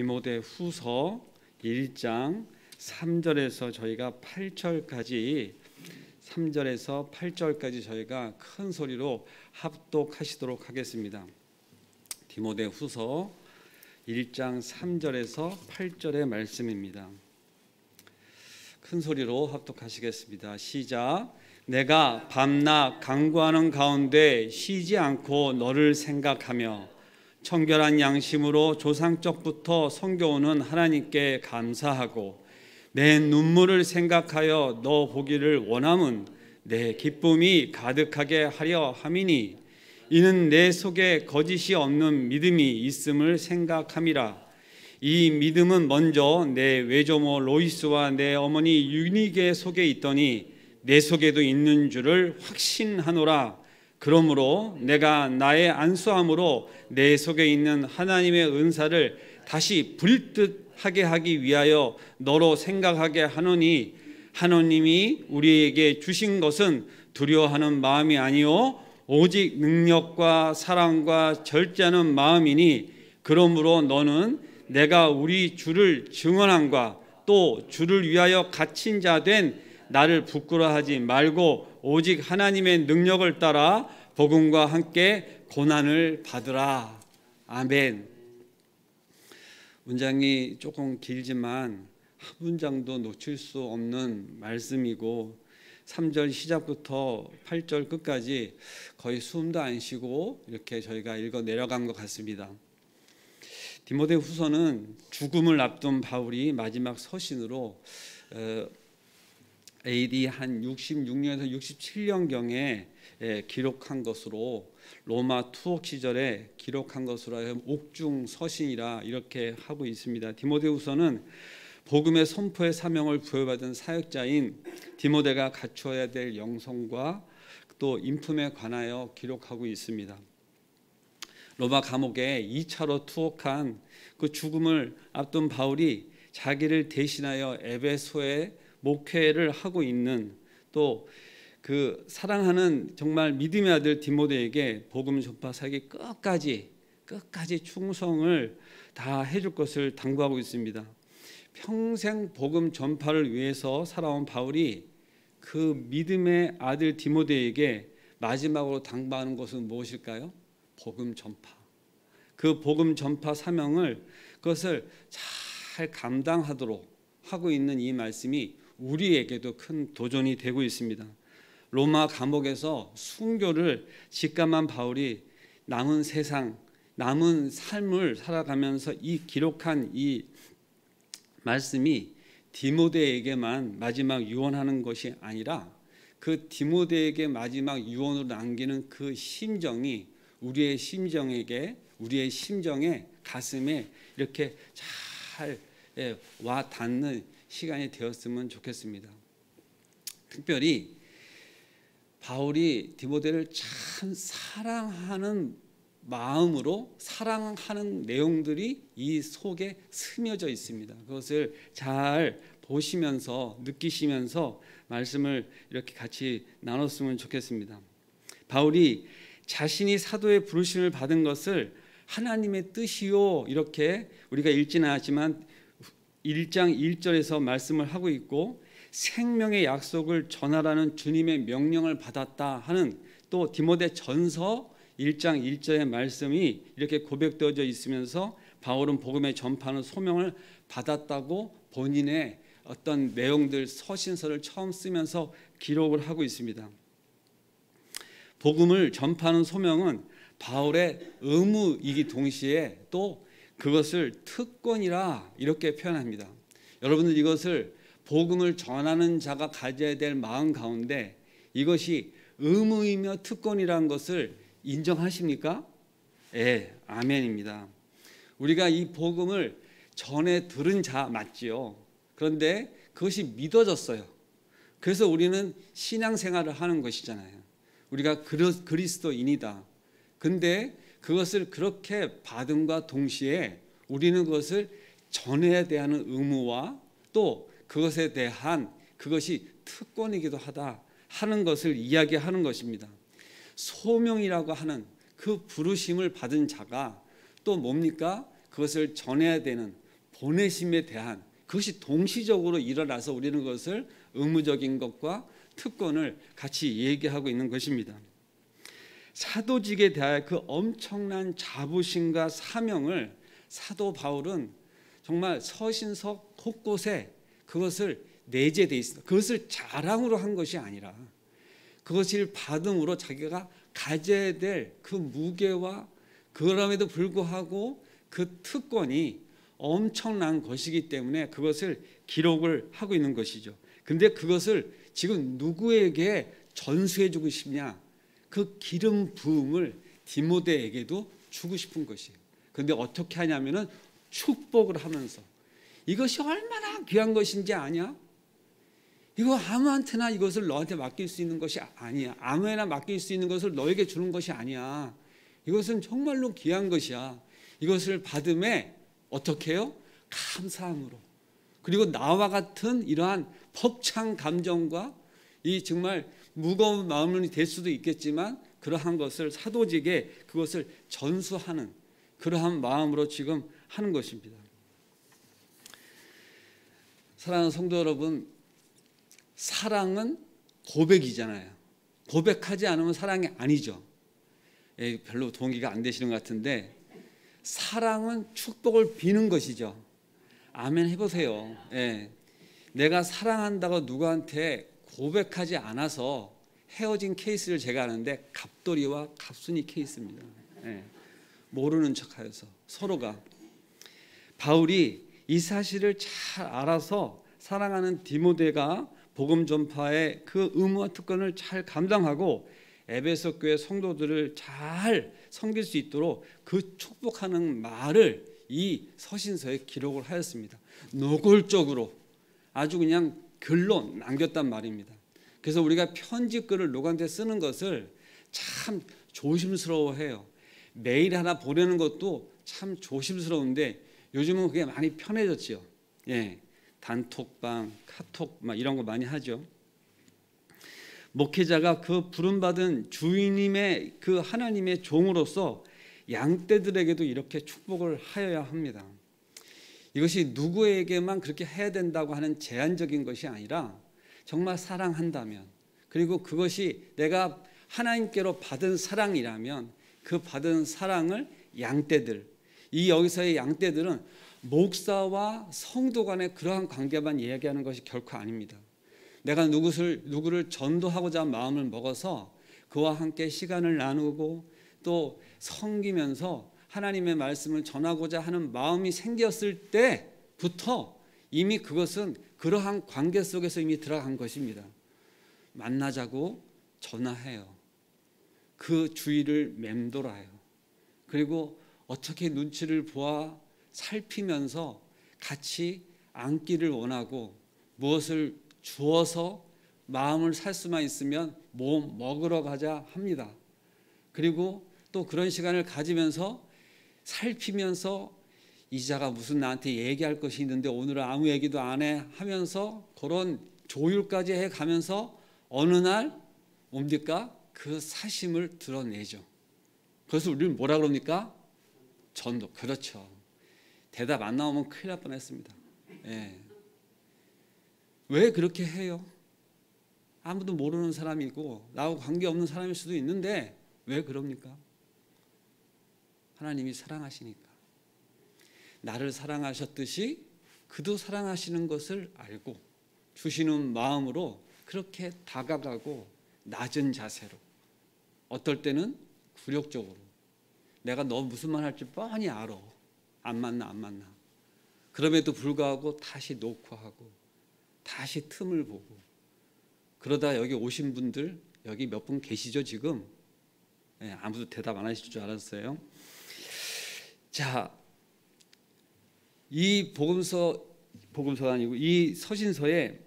디모데후서 1장 3절에서 저희가 8절까지 3절에서 8절까지 저희가 큰 소리로 합독하시도록 하겠습니다. 디모데후서 1장 3절에서 8절의 말씀입니다. 큰 소리로 합독하시겠습니다. 시작. 내가 밤낮 간구하는 가운데 쉬지 않고 너를 생각하며 청결한 양심으로 조상적부터 섬겨오는 하나님께 감사하고 내 눈물을 생각하여 너 보기를 원함은 내 기쁨이 가득하게 하려 함이니 이는 내 속에 거짓이 없는 믿음이 있음을 생각함이라. 이 믿음은 먼저 내 외조모 로이스와 내 어머니 유니게 속에 있더니 내 속에도 있는 줄을 확신하노라. 그러므로 내가 나의 안수함으로 내 속에 있는 하나님의 은사를 다시 불뜻하게 하기 위하여 너로 생각하게 하노니 하나님이 우리에게 주신 것은 두려워하는 마음이 아니요 오직 능력과 사랑과 절제하는 마음이니 그러므로 너는 내가 우리 주를 증언함과 또 주를 위하여 갇힌 자 된 나를 부끄러워하지 말고 오직 하나님의 능력을 따라 복음과 함께 고난을 받으라. 아멘. 문장이 조금 길지만 한 문장도 놓칠 수 없는 말씀이고 3절 시작부터 8절 끝까지 거의 숨도 안 쉬고 이렇게 저희가 읽어 내려간 것 같습니다. 디모데후서는 죽음을 앞둔 바울이 마지막 서신으로 AD 한 66년에서 67년경에 기록한 것으로 로마 투옥 시절에 기록한 것으로 하여금 옥중 서신이라 이렇게 하고 있습니다. 디모데후서는 복음의 선포의 사명을 부여받은 사역자인 디모데가 갖추어야 될 영성과 또 인품에 관하여 기록하고 있습니다. 로마 감옥에 2차로 투옥한 그 죽음을 앞둔 바울이 자기를 대신하여 에베소에 목회를 하고 있는 또 그 사랑하는 정말 믿음의 아들 디모데에게 복음 전파 사역이 끝까지 충성을 다 해줄 것을 당부하고 있습니다. 평생 복음 전파를 위해서 살아온 바울이 그 믿음의 아들 디모데에게 마지막으로 당부하는 것은 무엇일까요? 복음 전파. 그 복음 전파 사명을 그것을 잘 감당하도록 하고 있는 이 말씀이 우리에게도 큰 도전이 되고 있습니다. 로마 감옥에서 순교를 직감한 바울이 남은 세상, 남은 삶을 살아가면서 이 기록한 이 말씀이 디모데에게만 마지막 유언하는 것이 아니라 그 디모데에게 마지막 유언으로 남기는 그 심정이 우리의 심정에 가슴에 이렇게 잘 와 닿는 시간이 되었으면 좋겠습니다. 특별히 바울이 디모데를 참 사랑하는 마음으로 사랑하는 내용들이 이 속에 스며져 있습니다. 그것을 잘 보시면서 느끼시면서 말씀을 이렇게 같이 나눴으면 좋겠습니다. 바울이 자신이 사도의 부르심을 받은 것을 하나님의 뜻이요 이렇게 우리가 읽지는 않았지만 1장 1절에서 말씀을 하고 있고 생명의 약속을 전하라는 주님의 명령을 받았다 하는 또 디모데 전서 1장 1절의 말씀이 이렇게 고백되어져 있으면서 바울은 복음의 전파하는 소명을 받았다고 본인의 어떤 내용들 서신서를 처음 쓰면서 기록을 하고 있습니다. 복음을 전파하는 소명은 바울의 의무이기 동시에 또 그것을 특권이라 이렇게 표현합니다. 여러분들 이것을 복음을 전하는 자가 가져야 될 마음 가운데 이것이 의무이며 특권이라는 것을 인정하십니까? 예, 아멘입니다. 우리가 이 복음을 전에 들은 자 맞지요. 그런데 그것이 믿어졌어요. 그래서 우리는 신앙생활을 하는 것이잖아요. 우리가 그리스도인이다. 근데 그것을 그렇게 받음과 동시에 우리는 그것을 전해야 되는 의무와 또 그것에 대한 그것이 특권이기도 하다 하는 것을 이야기하는 것입니다. 소명이라고 하는 그 부르심을 받은 자가 또 뭡니까? 그것을 전해야 되는 보내심에 대한 그것이 동시적으로 일어나서 우리는 그것을 의무적인 것과 특권을 같이 얘기하고 있는 것입니다. 사도직에 대하여 그 엄청난 자부심과 사명을 사도 바울은 정말 서신서 곳곳에 그것을 내재되어 있습니다. 그것을 자랑으로 한 것이 아니라 그것을 받음으로 자기가 가져야 될 그 무게와 그럼에도 불구하고 그 특권이 엄청난 것이기 때문에 그것을 기록을 하고 있는 것이죠. 근데 그것을 지금 누구에게 전수해 주고 싶냐? 그 기름 부음을 디모데에게도 주고 싶은 것이에요. 그런데 어떻게 하냐면은 축복을 하면서 이것이 얼마나 귀한 것인지 아냐? 이거 아무한테나 이것을 너한테 맡길 수 있는 것이 아니야. 아무에나 맡길 수 있는 것을 너에게 주는 것이 아니야. 이것은 정말로 귀한 것이야. 이것을 받음에 어떻게 해요? 감사함으로. 그리고 나와 같은 이러한 벅찬 감정과 이 정말 무거운 마음이 될 수도 있겠지만 그러한 것을 사도직에 그것을 전수하는 그러한 마음으로 지금 하는 것입니다. 사랑하는 성도 여러분, 사랑은 고백이잖아요. 고백하지 않으면 사랑이 아니죠. 별로 동의가 안 되시는 것 같은데 사랑은 축복을 비는 것이죠. 아멘 해보세요. 내가 사랑한다고 누구한테 고백하지 않아서 헤어진 케이스를 제가 아는데 갑돌이와 갑순이 케이스입니다. 모르는 척하여서 서로가. 바울이 이 사실을 잘 알아서 사랑하는 디모데가 복음 전파의 그 의무와 특권을 잘 감당하고 에베소 교회 성도들을 잘 섬길 수 있도록 그 축복하는 말을 이 서신서에 기록을 하였습니다. 노골적으로 아주 그냥 글로 남겼단 말입니다. 그래서 우리가 편지글을 누구한테 쓰는 것을 참 조심스러워해요. 메일 하나 보내는 것도 참 조심스러운데 요즘은 그게 많이 편해졌죠. 단톡방, 카톡 막 이런 거 많이 하죠. 목회자가 그 부름받은 주인님의 그 하나님의 종으로서 양떼들에게도 이렇게 축복을 하여야 합니다. 이것이 누구에게만 그렇게 해야 된다고 하는 제한적인 것이 아니라 정말 사랑한다면 그리고 그것이 내가 하나님께로 받은 사랑이라면 그 받은 사랑을 양떼들, 이 여기서의 양떼들은 목사와 성도 간의 그러한 관계만 이야기하는 것이 결코 아닙니다. 내가 누구를 전도하고자 마음을 먹어서 그와 함께 시간을 나누고 또 섬기면서 하나님의 말씀을 전하고자 하는 마음이 생겼을 때부터 이미 그것은 그러한 관계 속에서 이미 들어간 것입니다. 만나자고 전화해요. 그 주위를 맴돌아요. 그리고 어떻게 눈치를 보아 살피면서 같이 앉기를 원하고 무엇을 주어서 마음을 살 수만 있으면 뭐 먹으러 가자 합니다. 그리고 또 그런 시간을 가지면서 살피면서 이자가 무슨 나한테 얘기할 것이 있는데 오늘은 아무 얘기도 안 해 하면서 그런 조율까지 해가면서 어느 날 뭡니까? 그 사심을 드러내죠. 그래서 우리는 뭐라 그럽니까? 전도. 그렇죠. 대답 안 나오면 큰일 날 뻔했습니다. 왜 그렇게 해요? 아무도 모르는 사람이고 나하고 관계없는 사람일 수도 있는데 왜 그럽니까? 하나님이 사랑하시니까. 나를 사랑하셨듯이 그도 사랑하시는 것을 알고 주시는 마음으로 그렇게 다가가고 낮은 자세로 어떨 때는 굴욕적으로 내가 너 무슨 말 할지 뻔히 알아. 안 만나. 그럼에도 불구하고 다시 녹화하고 다시 틈을 보고 그러다 여기 오신 분들 여기 몇 분 계시죠 지금? 아무도 대답 안 하실 줄 알았어요. 자, 이 복음서가 아니고 이 서신서에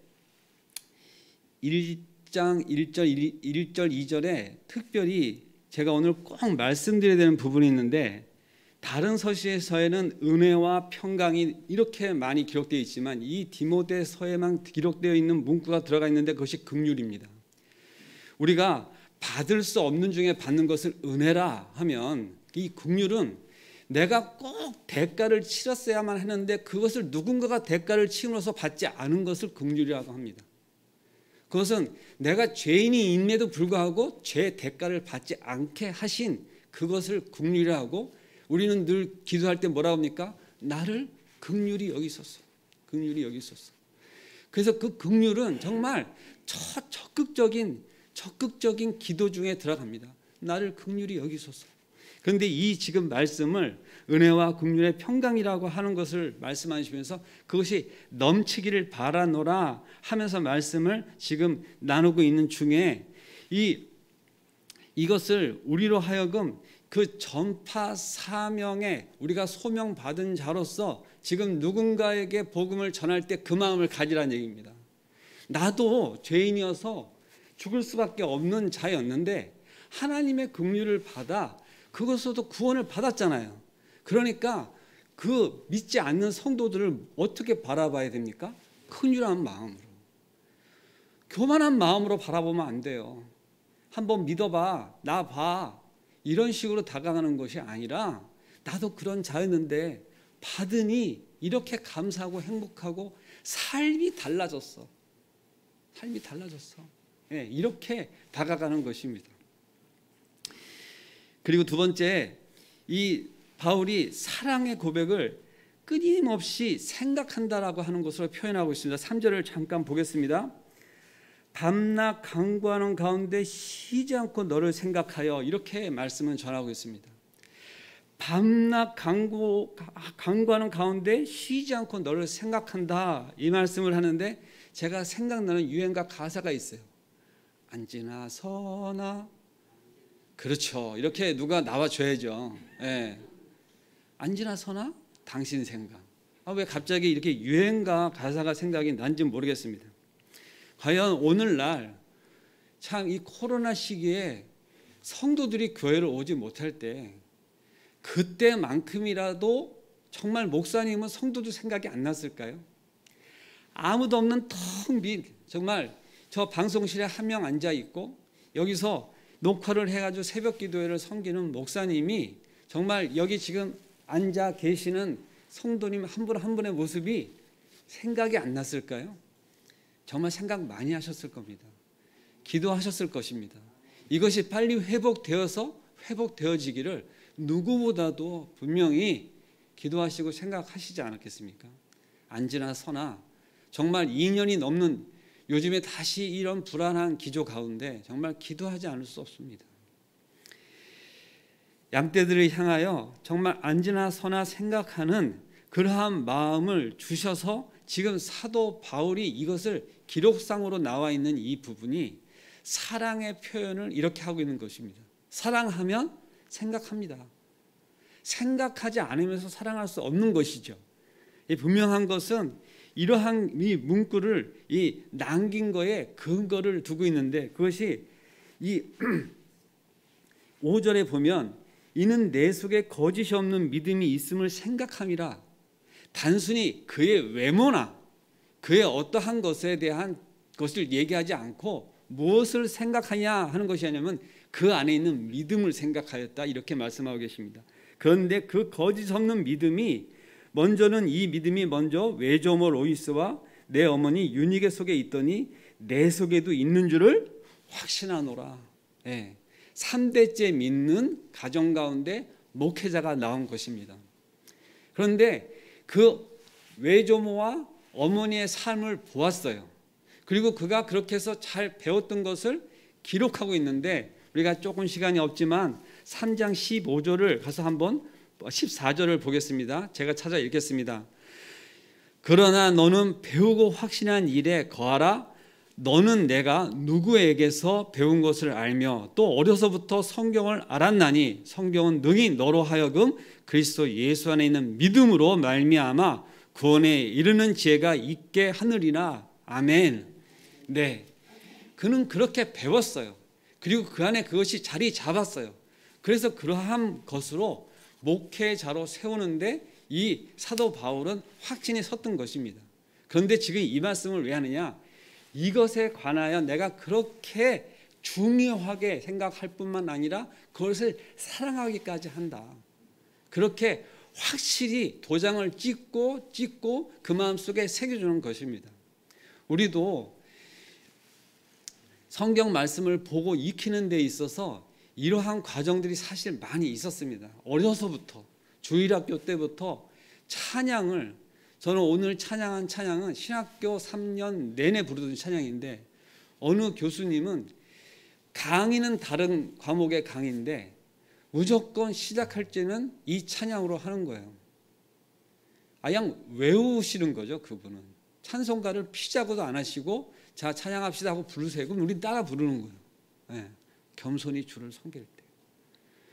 1장 1절 2절에 특별히 제가 오늘 꼭 말씀드려야 되는 부분이 있는데 다른 서신서에는 은혜와 평강이 이렇게 많이 기록되어 있지만 이 디모데서에만 기록되어 있는 문구가 들어가 있는데 그것이 긍휼입니다. 우리가 받을 수 없는 중에 받는 것을 은혜라 하면 이 긍휼은 내가 꼭 대가를 치렀어야만 했는데 그것을 누군가가 대가를 치므로써 받지 않은 것을 긍휼이라고 합니다. 그것은 내가 죄인임에도 불구하고 죄의 대가를 받지 않게 하신 그것을 긍휼이라고, 우리는 늘 기도할 때 뭐라고 합니까? 나를 긍휼히 여기소서. 긍휼히 여기소서. 그래서 그 긍휼은 정말 적극적인 기도 중에 들어갑니다. 나를 긍휼히 여기소서. 그런데 이 지금 말씀을 은혜와 긍휼의 평강이라고 하는 것을 말씀하시면서 그것이 넘치기를 바라노라 하면서 말씀을 지금 나누고 있는 중에 이것을 우리로 하여금 그 전파 사명에 우리가 소명받은 자로서 지금 누군가에게 복음을 전할 때 그 마음을 가지라는 얘기입니다. 나도 죄인이어서 죽을 수밖에 없는 자였는데 하나님의 긍휼을 받아 그것으로도 구원을 받았잖아요. 그러니까 그 믿지 않는 성도들을 어떻게 바라봐야 됩니까? 긍휼한 마음으로, 교만한 마음으로 바라보면 안 돼요. 한번 믿어봐, 나 봐, 이런 식으로 다가가는 것이 아니라 나도 그런 자였는데 받으니 이렇게 감사하고 행복하고 삶이 달라졌어. 삶이 달라졌어. 네, 이렇게 다가가는 것입니다. 그리고 두 번째, 이 바울이 사랑의 고백을 끊임없이 생각한다라고 하는 것으로 표현하고 있습니다. 3절을 잠깐 보겠습니다. 밤낮 간구하는 가운데 쉬지 않고 너를 생각하여, 이렇게 말씀은 전하고 있습니다. 밤낮 간구하는 가운데 쉬지 않고 너를 생각한다, 이 말씀을 하는데 제가 생각나는 유행가 가사가 있어요. 앉으나 서나, 그렇죠, 이렇게 누가 나와줘야죠. 예. 앉으나 서나 당신 생각. 왜 갑자기 이렇게 유행가 가사가 생각이 난지 모르겠습니다. 과연 오늘날 참 이 코로나 시기에 성도들이 교회를 오지 못할 때 그때만큼이라도 정말 목사님은 성도들 생각이 안 났을까요? 아무도 없는 텅 빈, 정말 저 방송실에 한 명 앉아 있고 여기서 녹화를 해가지고 새벽 기도회를 섬기는 목사님이 정말 여기 지금 앉아 계시는 성도님 한 분 한 분의 모습이 생각이 안 났을까요? 정말 생각 많이 하셨을 겁니다. 기도하셨을 것입니다. 이것이 빨리 회복되어지기를 누구보다도 분명히 기도하시고 생각하시지 않았겠습니까? 앉으나 서나 정말 2년이 넘는 요즘에 다시 이런 불안한 기조 가운데 정말 기도하지 않을 수 없습니다. 양떼들을 향하여 정말 앉으나 서나 생각하는 그러한 마음을 주셔서 지금 사도 바울이 이것을 기록상으로 나와 있는 이 부분이 사랑의 표현을 이렇게 하고 있는 것입니다. 사랑하면 생각합니다. 생각하지 않으면서 사랑할 수 없는 것이죠. 분명한 것은 이러한 이 문구를 남긴 거에 근거를 두고 있는데 그것이 이 5절에 보면 이는 내 속에 거짓이 없는 믿음이 있음을 생각함이라. 단순히 그의 외모나 그의 어떠한 것에 대한 것을 얘기하지 않고 무엇을 생각하냐 하는 것이 아니면 그 안에 있는 믿음을 생각하였다, 이렇게 말씀하고 계십니다. 그런데 그 거짓 없는 믿음이 먼저는 이 믿음이 먼저 외조모 로이스와 내 어머니 유니게 속에 있더니 내 속에도 있는 줄을 확신하노라. 3대째 믿는 가정 가운데 목회자가 나온 것입니다. 그런데 그 외조모와 어머니의 삶을 보았어요. 그리고 그가 그렇게 해서 잘 배웠던 것을 기록하고 있는데 우리가 조금 시간이 없지만 3장 15절을 가서 한번 14절을 보겠습니다. 제가 찾아 읽겠습니다. 그러나 너는 배우고 확신한 일에 거하라. 너는 내가 누구에게서 배운 것을 알며 또 어려서부터 성경을 알았나니 성경은 능히 너로 하여금 그리스도 예수 안에 있는 믿음으로 말미암아 구원에 이르는 지혜가 있게 하느니라. 아멘. 네, 그는 그렇게 배웠어요. 그리고 그 안에 그것이 자리 잡았어요. 그래서 그러한 것으로 목회자로 세우는데 이 사도 바울은 확신이 섰던 것입니다. 그런데 지금 이 말씀을 왜 하느냐? 이것에 관하여 내가 그렇게 중요하게 생각할 뿐만 아니라 그것을 사랑하기까지 한다. 그렇게 확실히 도장을 찍고 그 마음속에 새겨주는 것입니다. 우리도 성경 말씀을 보고 익히는 데 있어서 이러한 과정들이 사실 많이 있었습니다. 어려서부터 주일학교 때부터 찬양을, 저는 오늘 찬양한 찬양은 신학교 3년 내내 부르던 찬양인데, 어느 교수님은 강의는 다른 과목의 강의인데 무조건 시작할 때는 이 찬양으로 하는 거예요. 그냥 외우시는 거죠. 그분은 찬송가를 피자고도 안 하시고 자 찬양합시다 하고 부르세요. 그럼 우린 따라 부르는 거예요. 네. 겸손히 주를 섬길 때.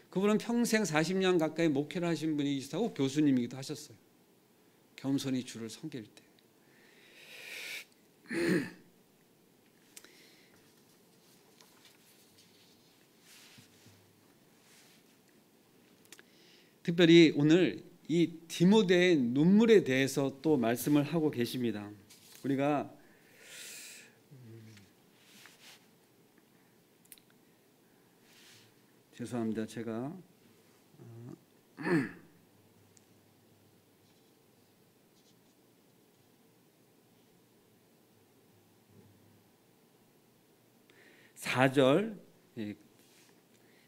그분은 평생 40년 가까이 목회를 하신 분이기도 하고 교수님이기도 하셨어요. 겸손히 주를 섬길 때. 특별히 오늘 이 디모데의 눈물에 대해서 또 말씀을 하고 계십니다. 우리가 죄송합니다. 제가 4절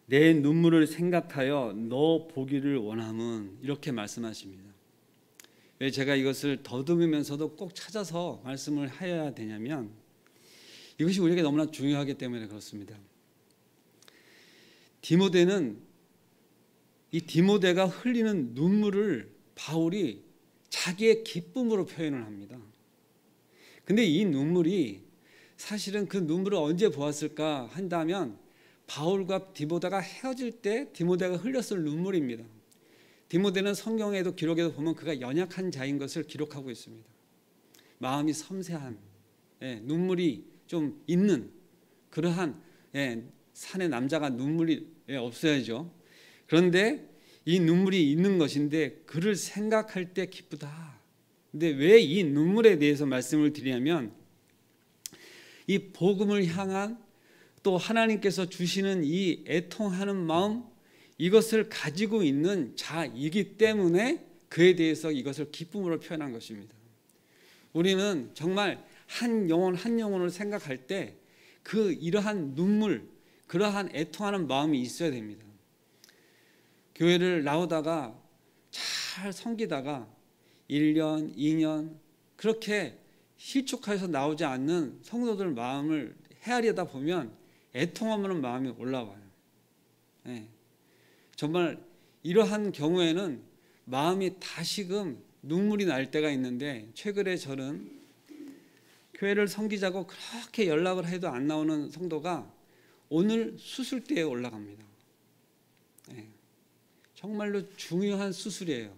내 눈물을 생각하여 너 보기를 원함은 이렇게 말씀하십니다. 왜 제가 이것을 더듬으면서도 꼭 찾아서 말씀을 해야 되냐면 이것이 우리에게 너무나 중요하기 때문에 그렇습니다. 이 디모데가 흘리는 눈물을 바울이 자기의 기쁨으로 표현을 합니다. 근데 이 눈물이 사실은 그 눈물을 언제 보았을까 한다면 바울과 디모데가 헤어질 때 디모데가 흘렸을 눈물입니다. 디모데는 성경에도 기록에도 보면 그가 연약한 자인 것을 기록하고 있습니다. 마음이 섬세한, 눈물이 좀 있는 그러한 산의 남자가 눈물이 없어야죠. 그런데 이 눈물이 있는 것인데 그를 생각할 때 기쁘다. 근데 왜 이 눈물에 대해서 말씀을 드리냐면 이 복음을 향한 또 하나님께서 주시는 이 애통하는 마음, 이것을 가지고 있는 자이기 때문에 그에 대해서 이것을 기쁨으로 표현한 것입니다. 우리는 정말 한 영혼을 생각할 때 그 이러한 눈물, 그러한 애통하는 마음이 있어야 됩니다. 교회를 나오다가 잘 섬기다가 1년, 2년 그렇게 실족해서 나오지 않는 성도들 마음을 헤아리다 보면 애통하는 마음이 올라와요. 정말 이러한 경우에는 마음이 다시금 눈물이 날 때가 있는데, 최근에 저는 교회를 섬기자고 그렇게 연락을 해도 안 나오는 성도가 오늘 수술대에 올라갑니다. 정말로 중요한 수술이에요.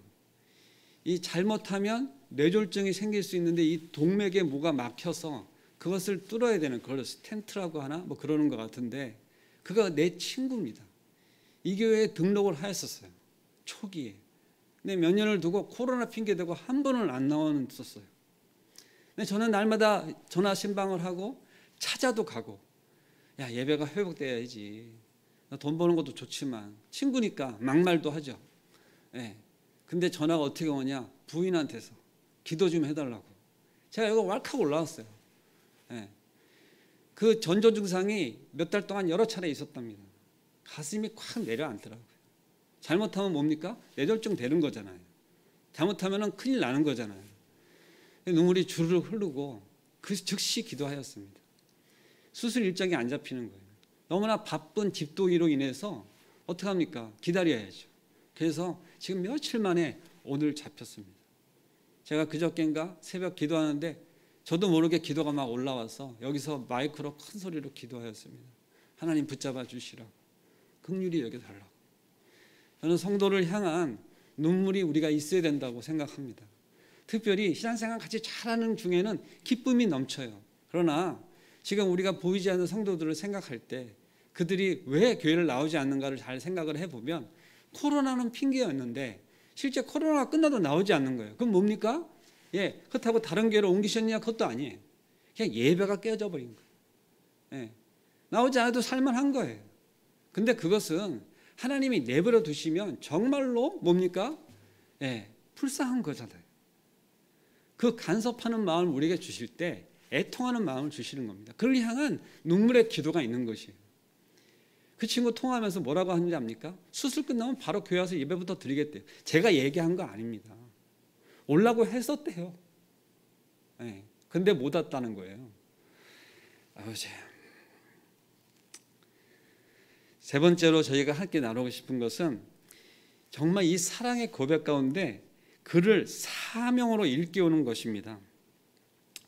이 잘못하면 뇌졸중이 생길 수 있는데 이 동맥에 뭐가 막혀서 그것을 뚫어야 되는, 그걸 스텐트라고 하나 뭐 그러는 것 같은데, 그가 내 친구입니다. 이 교회에 등록을 하였었어요, 초기에. 근데 몇 년을 두고 코로나 핑계대고 한 번은 안 나왔었어요. 근데 저는 날마다 전화 신방을 하고 찾아도 가고, 야 예배가 회복돼야지, 돈 버는 것도 좋지만 친구니까 막말도 하죠. 근데 전화가 어떻게 오냐, 부인한테서 기도 좀 해달라고. 제가 이거 왈칵 올라왔어요. 그 전조 증상이 몇 달 동안 여러 차례 있었답니다. 가슴이 콱 내려앉더라고요. 잘못하면 뭡니까? 뇌졸중 되는 거잖아요. 잘못하면 큰일 나는 거잖아요. 눈물이 주르륵 흐르고 그 즉시 기도하였습니다. 수술 일정이 안 잡히는 거예요. 너무나 바쁜 집도이로 인해서 어떻게 합니까? 기다려야죠. 그래서 지금 며칠 만에 오늘 잡혔습니다. 제가 그저께인가 새벽 기도하는데 저도 모르게 기도가 막 올라와서 여기서 마이크로 큰 소리로 기도하였습니다. 하나님 붙잡아 주시라고, 긍휼히 여겨달라고. 저는 성도를 향한 눈물이 우리가 있어야 된다고 생각합니다. 특별히 신앙생활 같이 잘하는 중에는 기쁨이 넘쳐요. 그러나 지금 우리가 보이지 않는 성도들을 생각할 때 그들이 왜 교회를 나오지 않는가를 잘 생각을 해보면, 코로나는 핑계였는데 실제 코로나가 끝나도 나오지 않는 거예요. 그럼 뭡니까? 그렇다고 다른 교회로 옮기셨냐? 그것도 아니에요. 그냥 예배가 깨져 버린 거예요. 나오지 않아도 살만한 거예요. 근데 그것은 하나님이 내버려 두시면 정말로 뭡니까? 예, 불쌍한 거잖아요. 그 간섭하는 마음을 우리에게 주실 때 애통하는 마음을 주시는 겁니다. 그를 향한 눈물의 기도가 있는 것이에요. 그 친구 통화하면서 뭐라고 하는지 압니까? 수술 끝나면 바로 교회 와서 예배부터 드리겠대요. 제가 얘기한 거 아닙니다. 오려고 했었대요. 예, 근데 못 왔다는 거예요. 아버지. 세 번째로 저희가 함께 나누고 싶은 것은 정말 이 사랑의 고백 가운데 그를 사명으로 일깨우는 것입니다.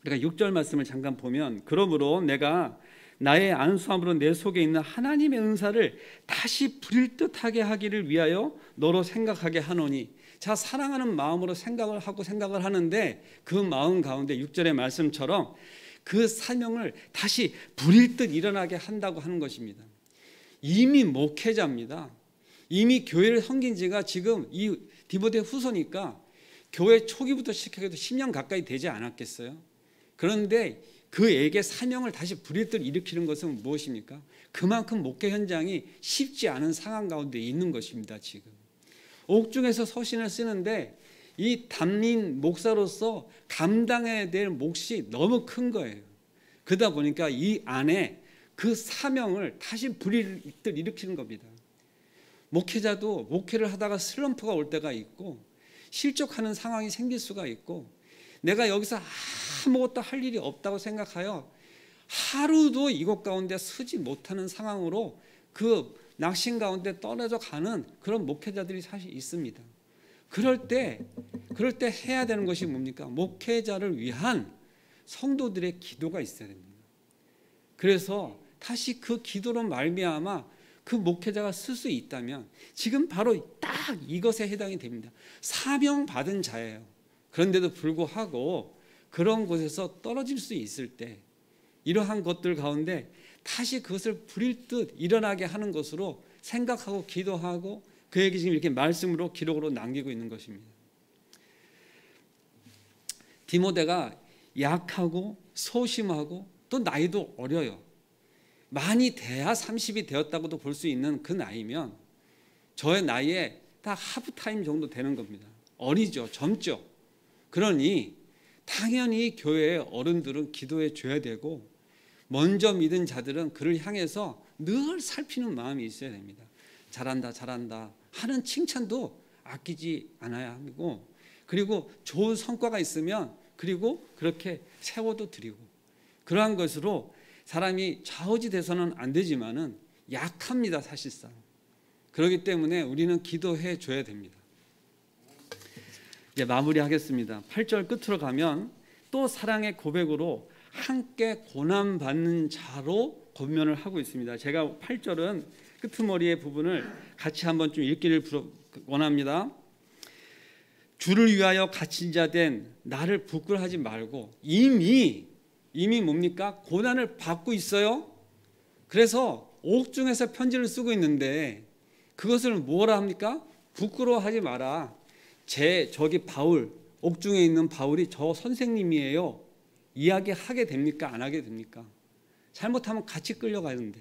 그러니까 6절 말씀을 잠깐 보면 그러므로 내가 나의 안수함으로 내 속에 있는 하나님의 은사를 다시 부릴 듯하게 하기를 위하여 너로 생각하게 하노니. 자, 사랑하는 마음으로 생각을 하는데 그 마음 가운데 6절의 말씀처럼 그 사명을 다시 부릴 듯 일어나게 한다고 하는 것입니다. 이미 목회자입니다. 이미 교회를 섬긴 지가 지금 이 디모데 후서니까 교회 초기부터 시작해도 10년 가까이 되지 않았겠어요? 그런데 그에게 사명을 다시 부릴 듯 일으키는 것은 무엇입니까? 그만큼 목회 현장이 쉽지 않은 상황 가운데 있는 것입니다. 지금 옥중에서 서신을 쓰는데 이 담임 목사로서 감당해야 될 몫이 너무 큰 거예요. 그러다 보니까 이 안에 그 사명을 다시 부릴 듯 일으키는 겁니다. 목회자도 목회를 하다가 슬럼프가 올 때가 있고 실족하는 상황이 생길 수가 있고 내가 여기서 아무것도 할 일이 없다고 생각하여 하루도 이곳 가운데 서지 못하는 상황으로 그 낙심 가운데 떨어져 가는 그런 목회자들이 사실 있습니다. 그럴 때 해야 되는 것이 뭡니까? 목회자를 위한 성도들의 기도가 있어야 됩니다. 그래서 다시 그 기도로 말미암아 그 목회자가 쓸 수 있다면 지금 바로 딱 이것에 해당이 됩니다. 사명받은 자예요. 그런데도 불구하고 그런 곳에서 떨어질 수 있을 때 이러한 것들 가운데 다시 그것을 부릴 듯 일어나게 하는 것으로 생각하고 기도하고 그에게 지금 이렇게 말씀으로 기록으로 남기고 있는 것입니다. 디모데가 약하고 소심하고 또 나이도 어려요. 많이 돼야 30이 되었다고도 볼 수 있는 그 나이면 저의 나이에 딱 하프타임 정도 되는 겁니다. 어리죠. 젊죠. 그러니 당연히 교회의 어른들은 기도해 줘야 되고 먼저 믿은 자들은 그를 향해서 늘 살피는 마음이 있어야 됩니다. 잘한다 잘한다 하는 칭찬도 아끼지 않아야 하고 그리고 좋은 성과가 있으면 그리고 그렇게 세워도 드리고 그러한 것으로 사람이 좌우지돼서는 안 되지만은 약합니다. 사실상. 그렇기 때문에 우리는 기도해 줘야 됩니다. 이제 마무리하겠습니다. 8절 끝으로 가면 또 사랑의 고백으로 함께 고난받는 자로 권면을 하고 있습니다. 제가 8절은 끄트머리의 부분을 같이 한번 좀 읽기를 원합니다. 주를 위하여 갇힌 자 된 나를 부끄러워하지 말고 이미 뭡니까? 고난을 받고 있어요. 그래서 옥중에서 편지를 쓰고 있는데 그것을 뭐라 합니까? 부끄러워하지 마라. 저기 바울, 옥중에 있는 바울이 저 선생님이에요. 이야기하게 됩니까? 안 하게 됩니까? 잘못하면 같이 끌려가는데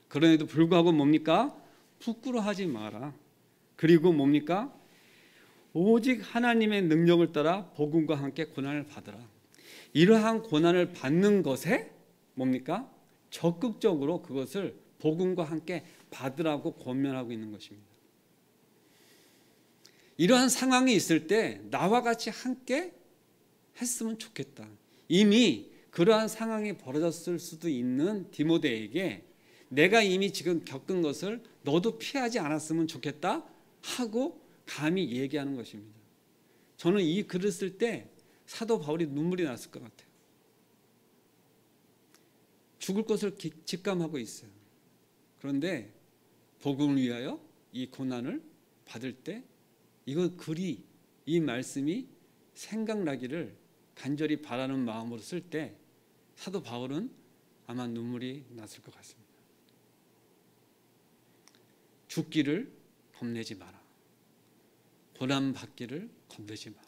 그럼에도 불구하고 뭡니까? 부끄러워하지 마라. 그리고 뭡니까? 오직 하나님의 능력을 따라 복음과 함께 고난을 받으라. 이러한 고난을 받는 것에 뭡니까? 적극적으로 그것을 복음과 함께 받으라고 권면하고 있는 것입니다. 이러한 상황이 있을 때 나와 같이 함께 했으면 좋겠다. 이미 그러한 상황이 벌어졌을 수도 있는 디모데에게 내가 이미 지금 겪은 것을 너도 피하지 않았으면 좋겠다 하고 감히 얘기하는 것입니다. 저는 이 글을 쓸 때 사도 바울이 눈물이 났을 것 같아요. 죽을 것을 직감하고 있어요. 그런데 복음을 위하여 이 고난을 받을 때 이 말씀이 생각나기를 간절히 바라는 마음으로 쓸 때 사도 바울은 아마 눈물이 났을 것 같습니다. 죽기를 겁내지 마라. 고난 받기를 겁내지 마라.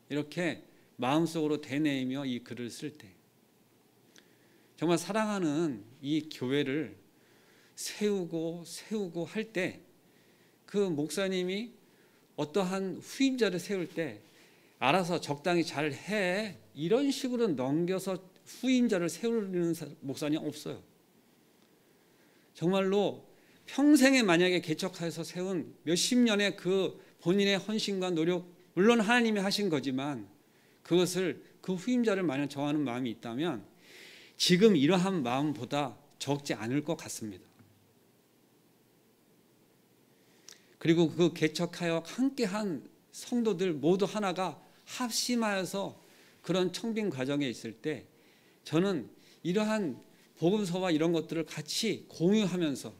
이렇게 마음속으로 되뇌이며 이 글을 쓸 때 정말 사랑하는 이 교회를 세우고 할 때 그 목사님이 어떠한 후임자를 세울 때 알아서 적당히 잘 해, 이런 식으로 넘겨서 후임자를 세우는 목사님 없어요. 정말로 평생에 만약에 개척하여서 세운 몇십 년의 그 본인의 헌신과 노력, 물론 하나님이 하신 거지만 그것을 그 후임자를 만약 정하는 마음이 있다면 지금 이러한 마음보다 적지 않을 것 같습니다. 그리고 그 개척하여 함께한 성도들 모두 하나가 합심하여서 그런 청빙 과정에 있을 때 저는 이러한 복음서와 이런 것들을 같이 공유하면서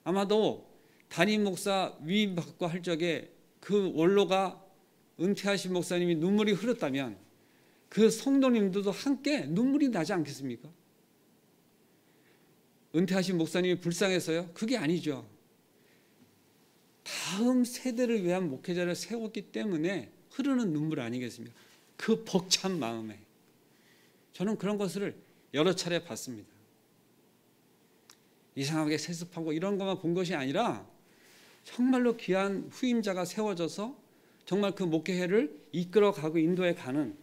아마도 담임 목사 위임받고 할 적에 그 원로가 은퇴하신 목사님이 눈물이 흐르다면 그 성도님들도 함께 눈물이 나지 않겠습니까? 은퇴하신 목사님이 불쌍해서요? 그게 아니죠. 다음 세대를 위한 목회자를 세웠기 때문에 흐르는 눈물 아니겠습니까? 그 벅찬 마음에 저는 그런 것을 여러 차례 봤습니다. 이상하게 세습하고 이런 것만 본 것이 아니라 정말로 귀한 후임자가 세워져서 정말 그 목회회를 이끌어가고 인도해 가는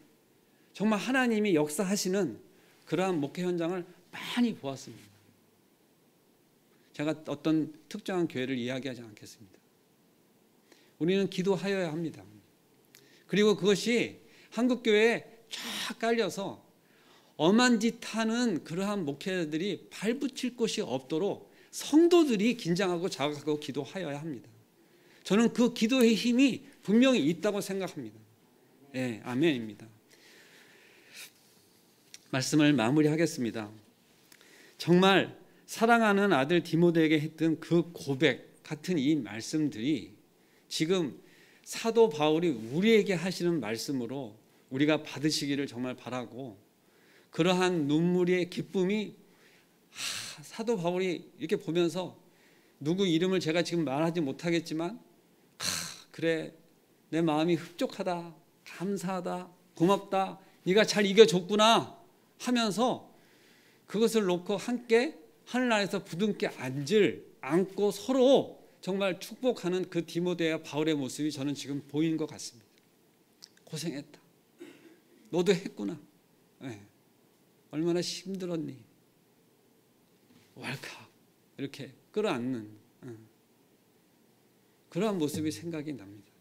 정말 하나님이 역사하시는 그러한 목회 현장을 많이 보았습니다. 제가 어떤 특정한 교회를 이야기하지 않겠습니다. 우리는 기도하여야 합니다. 그리고 그것이 한국교회에 쫙 깔려서 엄한 짓 하는 그러한 목회자들이 발붙일 곳이 없도록 성도들이 긴장하고 자각하고 기도하여야 합니다. 저는 그 기도의 힘이 분명히 있다고 생각합니다. 네, 아멘입니다. 말씀을 마무리하겠습니다. 정말 사랑하는 아들 디모데에게 했던 그 고백 같은 이 말씀들이 지금 사도 바울이 우리에게 하시는 말씀으로 우리가 받으시기를 정말 바라고, 그러한 눈물의 기쁨이 사도 바울이 이렇게 보면서 누구 이름을 제가 지금 말하지 못하겠지만 그래 내 마음이 흡족하다, 감사하다, 고맙다, 네가 잘 이겨줬구나 하면서 그것을 놓고 함께 하늘나라에서 부둥켜 안고 서로 정말 축복하는 그 디모데와 바울의 모습이 저는 지금 보이는 것 같습니다. 고생했다, 너도 했구나, 네. 얼마나 힘들었니, 왈칵 이렇게 끌어안는 그러한 모습이 생각이 납니다.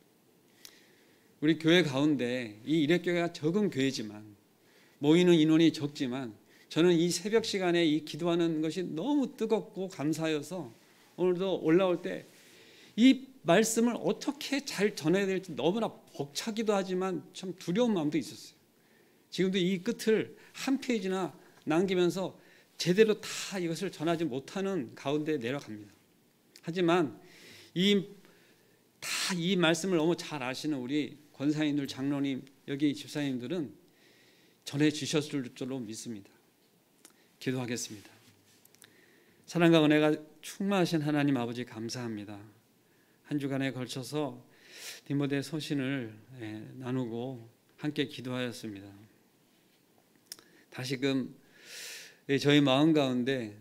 우리 교회 가운데 이 일회교회가 적은 교회지만 모이는 인원이 적지만 저는 이 새벽 시간에 이 기도하는 것이 너무 뜨겁고 감사해서 오늘도 올라올 때 이 말씀을 어떻게 잘 전해야 될지 너무나 벅차기도 하지만 참 두려운 마음도 있었어요. 지금도 이 끝을 한 페이지나 남기면서 제대로 다 이것을 전하지 못하는 가운데 내려갑니다. 하지만 이 말씀을 너무 잘 아시는 우리 권사님들, 장로님, 여기 집사님들은 전해 주셨을 줄로 믿습니다. 기도하겠습니다. 사랑과 은혜가 충만하신 하나님 아버지 감사합니다. 한 주간에 걸쳐서 디모데 서신을 나누고 함께 기도하였습니다. 다시금 저희 마음 가운데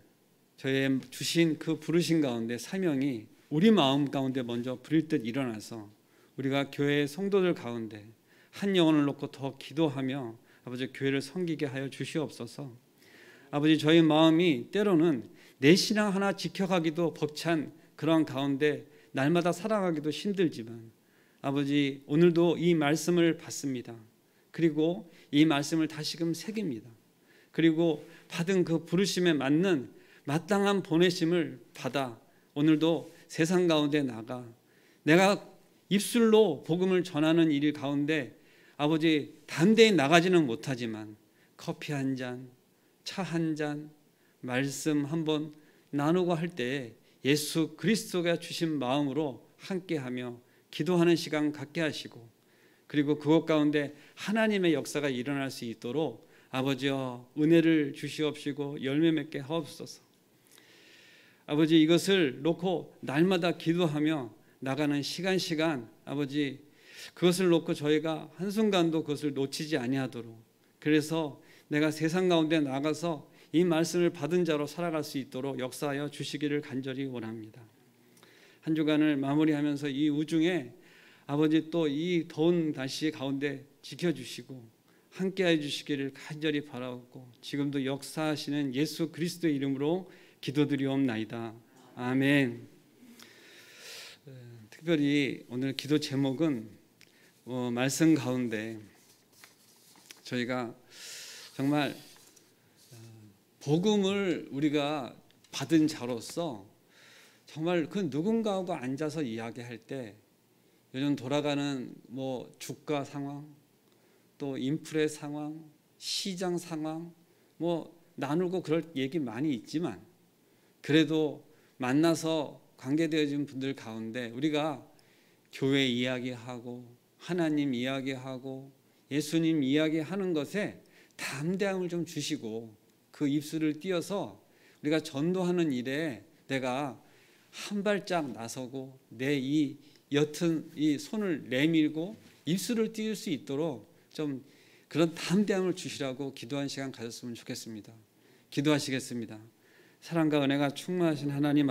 저희 주신 그 부르신 가운데 사명이 우리 마음 가운데 먼저 부릴 듯 일어나서 우리가 교회의 성도들 가운데 한 영혼을 놓고 더 기도하며 아버지 교회를 섬기게 하여 주시옵소서. 아버지 저희 마음이 때로는 내 신앙 하나 지켜가기도 벅찬 그런 가운데 날마다 살아가기도 힘들지만 아버지 오늘도 이 말씀을 받습니다. 그리고 이 말씀을 다시금 새깁니다. 그리고 받은 그 부르심에 맞는 마땅한 보내심을 받아 오늘도 세상 가운데 나가 내가 입술로 복음을 전하는 일 가운데 아버지 담대히 나가지는 못하지만 커피 한 잔, 차 한 잔, 말씀 한번 나누고 할 때 예수 그리스도가 주신 마음으로 함께하며 기도하는 시간 갖게 하시고 그리고 그것 가운데 하나님의 역사가 일어날 수 있도록 아버지여 은혜를 주시옵시고 열매 맺게 하옵소서. 아버지 이것을 놓고 날마다 기도하며 나가는 시간 아버지 그것을 놓고 저희가 한순간도 그것을 놓치지 아니하도록 그래서 내가 세상 가운데 나가서 이 말씀을 받은 자로 살아갈 수 있도록 역사하여 주시기를 간절히 원합니다. 한 주간을 마무리하면서 이 우중에 아버지 또 이 더운 날씨 가운데 지켜주시고 함께해 주시기를 간절히 바라고 지금도 역사하시는 예수 그리스도의 이름으로 기도드리옵나이다. 아멘. 특별히 오늘 기도 제목은 말씀 가운데 저희가 정말 복음을 우리가 받은 자로서 정말 그 누군가하고 앉아서 이야기할 때 요즘 돌아가는 주가 상황, 또 인플레 상황, 시장 상황 나누고 그럴 얘기 많이 있지만 그래도 만나서 관계되어진 분들 가운데 우리가 교회 이야기하고 하나님 이야기하고 예수님 이야기하는 것에 담대함을 좀 주시고 그 입술을 띄어서 우리가 전도하는 일에 내가 한 발짝 나서고 내 이 옅은 이 손을 내밀고 입술을 띄울 수 있도록 좀 그런 담대함을 주시라고 기도한 시간 가졌으면 좋겠습니다. 기도하시겠습니다. 사랑과 은혜가 충만하신 하나님